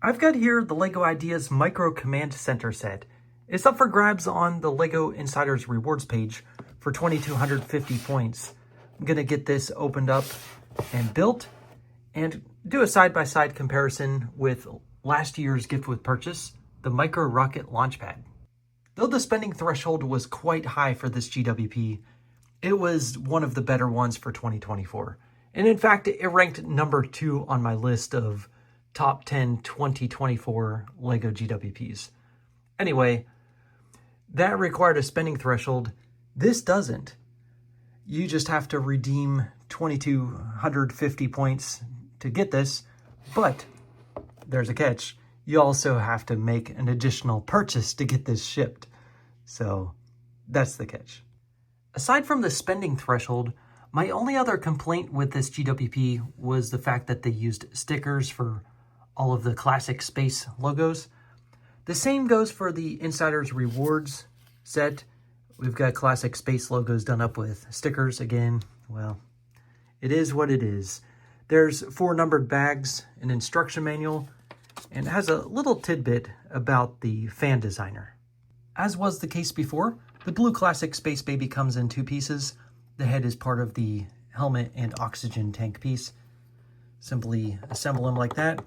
I've got here the LEGO Ideas Micro Command Center set. It's up for grabs on the LEGO Insiders Rewards page for 2,250 points. I'm going to get this opened up and built and do a side-by-side comparison with last year's gift with purchase, the Micro Rocket Launchpad. Though the spending threshold was quite high for this GWP, it was one of the better ones for 2024. And in fact, it ranked number 2 on my list of top 10 2024 LEGO GWPs. Anyway, that required a spending threshold. This doesn't. You just have to redeem 2,250 points to get this, but there's a catch. You also have to make an additional purchase to get this shipped. So that's the catch. Aside from the spending threshold, my only other complaint with this GWP was the fact that they used stickers for all of the classic space logos. The same goes for the Insiders Rewards set. We've got classic space logos done up with stickers again. Well, it is what it is. There's 4 numbered bags, an instruction manual, and it has a little tidbit about the fan designer. As was the case before, the blue classic Space Baby comes in 2 pieces. The head is part of the helmet and oxygen tank piece. Simply assemble them like that.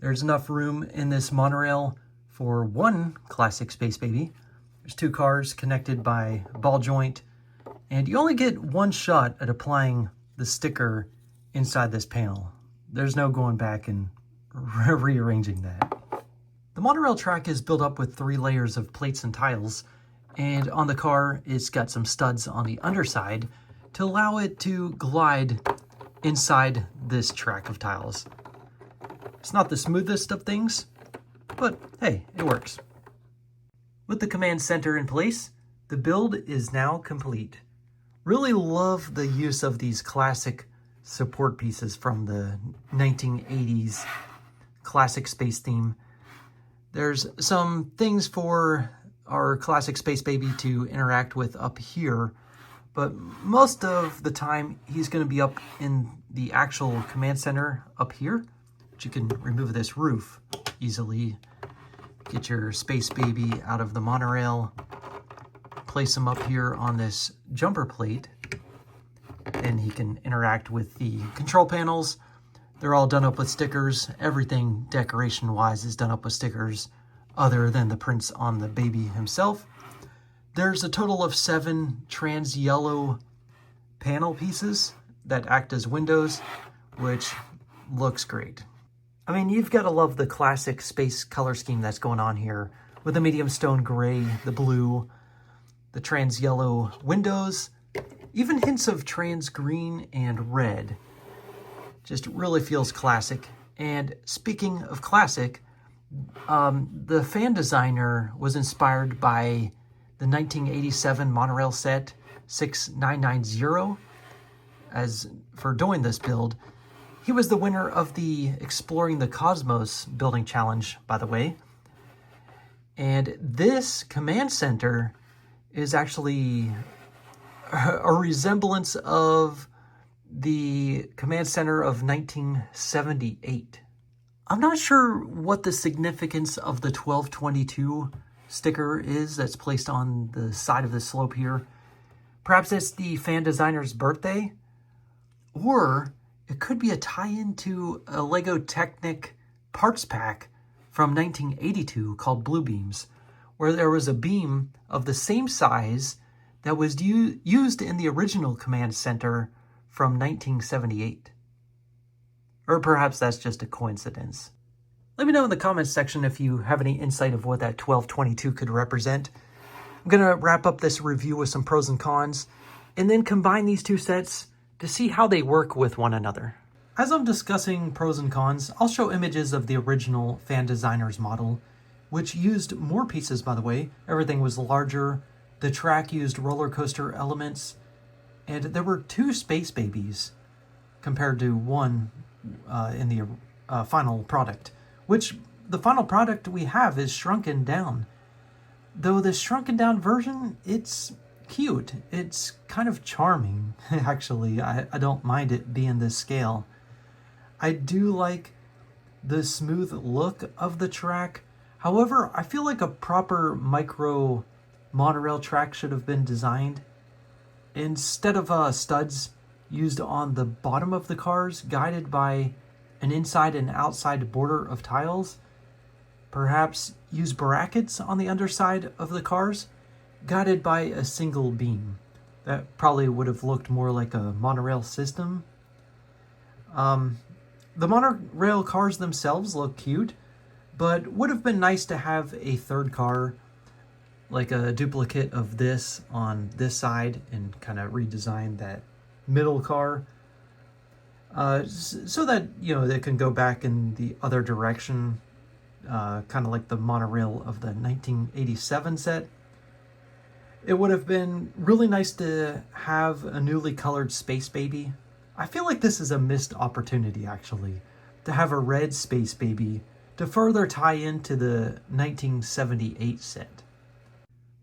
There's enough room in this monorail for 1 classic Space Baby. There's 2 cars connected by ball joint, and you only get 1 shot at applying the sticker inside this panel. There's no going back and rearranging that. The monorail track is built up with 3 layers of plates and tiles, and on the car it's got some studs on the underside to allow it to glide inside this track of tiles. It's not the smoothest of things, but hey, it works. With the command center in place, the build is now complete. Really love the use of these classic support pieces from the 1980s classic space theme. There's some things for our classic Space Baby to interact with up here, but most of the time he's going to be up in the actual command center up here. But you can remove this roof easily. Get your Space Baby out of the monorail, place him up here on this jumper plate, and he can interact with the control panels. They're all done up with stickers. Everything decoration-wise is done up with stickers other than the prints on the baby himself. There's a total of 7 trans yellow panel pieces that act as windows, which looks great. I mean, you've got to love the classic space color scheme that's going on here with the medium stone gray, the blue, the trans yellow windows, even hints of trans green and red. Just really feels classic. And speaking of classic, the fan designer was inspired by the 1987 monorail set 6990. As for doing this build, he was the winner of the Exploring the Cosmos building challenge, by the way. And this command center is actually a resemblance of the command center of 1978. I'm not sure what the significance of the 1222 sticker is that's placed on the side of the slope here. Perhaps it's the fan designer's birthday, or it could be a tie-in to a LEGO Technic parts pack from 1982 called Blue Beams, where there was a beam of the same size that was used in the original command center from 1978. Or perhaps that's just a coincidence. Let me know in the comments section if you have any insight of what that 1222 could represent. I'm going to wrap up this review with some pros and cons, and then combine these 2 sets to see how they work with one another. As I'm discussing pros and cons, I'll show images of the original fan designer's model, which used more pieces, by the way. Everything was larger. The track used roller coaster elements, and there were 2 Space Babies compared to 1 in the final product, which the final product we have is shrunken down. Though the shrunken down version, it's cute. It's kind of charming, actually. I don't mind it being this scale. I do like the smooth look of the track. However, I feel like a proper micro monorail track should have been designed. Instead of studs used on the bottom of the cars, guided by an inside and outside border of tiles, perhaps use brackets on the underside of the cars, guided by a single beam. That probably would have looked more like a monorail system. The monorail cars themselves look cute, but would have been nice to have a third car, like a duplicate of this on this side, and kind of redesign that middle car, so that, you know, they can go back in the other direction, kind of like the monorail of the 1987 set. It would have been really nice to have a newly colored Space Baby. I feel like this is a missed opportunity, actually, to have a red Space Baby to further tie into the 1978 set.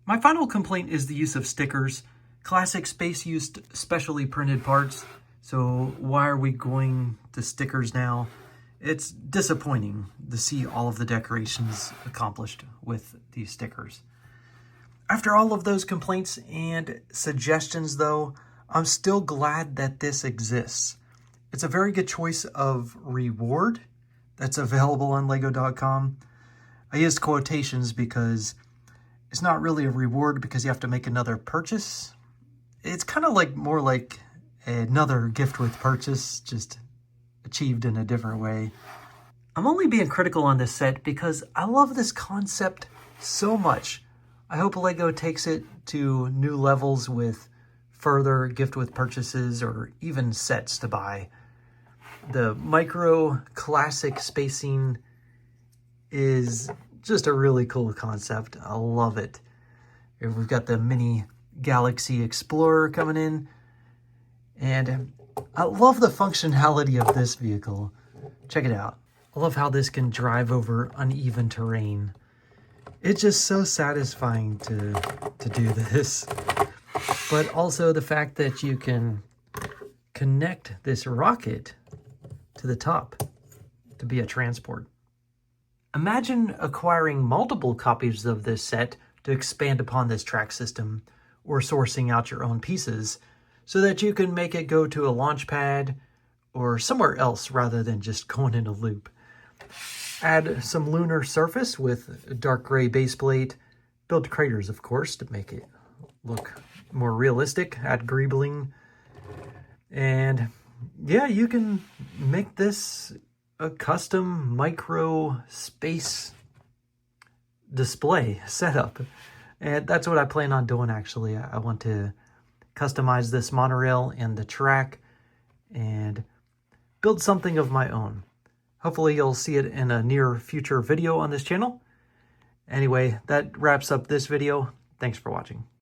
My final complaint is the use of stickers. Classic Space used specially printed parts, so why are we going to stickers now? It's disappointing to see all of the decorations accomplished with these stickers. After all of those complaints and suggestions, though, I'm still glad that this exists. It's a very good choice of reward that's available on Lego.com. I used quotations because it's not really a reward because you have to make another purchase. It's kind of like more like another gift with purchase, just achieved in a different way. I'm only being critical on this set because I love this concept so much. I hope Lego takes it to new levels with further gift with purchases or even sets to buy. The micro classic spacing is just a really cool concept. I love it. We've got the mini Galaxy Explorer coming in, and I love the functionality of this vehicle. Check it out. I love how this can drive over uneven terrain. It's just so satisfying to do this. But also the fact that you can connect this rocket to the top to be a transport. Imagine acquiring multiple copies of this set to expand upon this track system, or sourcing out your own pieces so that you can make it go to a launch pad or somewhere else rather than just going in a loop. Add some lunar surface with a dark gray base plate. Build craters, of course, to make it look more realistic. Add greebling. And yeah, you can make this a custom micro space display setup. And that's what I plan on doing, actually. I want to customize this monorail and the track and build something of my own. Hopefully you'll see it in a near future video on this channel. Anyway, that wraps up this video. Thanks for watching.